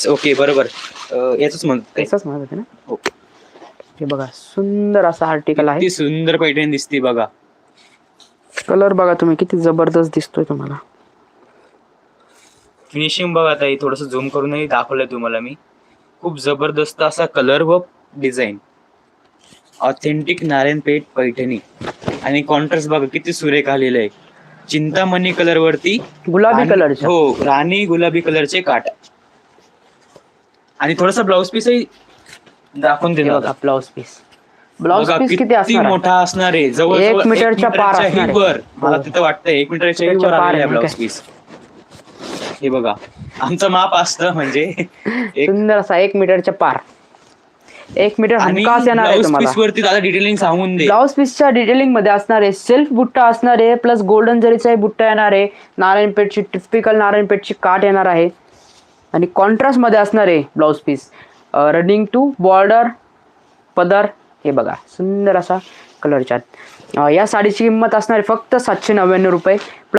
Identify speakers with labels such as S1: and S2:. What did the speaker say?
S1: Okay बरोबर. याच म्हणत
S2: तसंच म्हणत होते ना.
S1: ओके.
S2: हे बघा सुंदर असा आर्टिकल आहे.
S1: किती सुंदर पैठणी दिसते बघा.
S2: कलर बघा तुम्ही किती जबरदस्त दिसतोय तुम्हाला.
S1: फिनिशिंग बघा ताई, थोडस झूम करूनही दाखवलंय तुम्हाला मी. खूप जबरदस्त असा कलर व डिझाईन. ऑथेंटिक नारायणपेठ पैठणी आणि कॉन्ट्रास्ट बघा किती सुरेख आलेलं आहे. चिंतामणी कलर वरती
S2: गुलाबी कलरच्या.
S1: हो, राणी गुलाबी कलरचे काठ आणि थोडासा ब्लाउज पीसही दाखवून
S2: हे
S1: दिला
S2: बघा ब्लाउज पीस. ब्लाउज पीस किती असणार आहे?
S1: मोठा असणार आहे, जवळ
S2: 1 मीटरच्या पार असणार आहे.
S1: वर. मला
S2: हो.
S1: तिथं वाटतं 1 मीटरच्या
S2: मीटरच्या
S1: वर
S2: पार
S1: आलेला
S2: आहे,
S1: ब्लाउज
S2: नाही
S1: पीस. हे बघा आमचं माप असतं म्हणजे
S2: सुंदर असा 1 मीटरच्या पार. 1 मीटर हमखास येणार आहे
S1: ब्लाउज
S2: तुम्हाला.
S1: पीस वरती दादा डिटेलिंग सांगून दे.
S2: ब्लाउज पीसच्या डिटेलिंग मध्ये असणार आहे सेल्फ बुट्टा असणार आहे, प्लस गोल्डन जरीचा बुट्टा येणार आहे, नारायणपेठची टिपिकल नारायणपेठची काठ येणार आहे आणि कॉन्ट्रास्ट मध्ये असणार आहे blouse piece. Running to border पदर. हे बघा सुंदर असा कलर चार्ट. या साडीची किंमत असणार आहे फक्त 799 रुपये.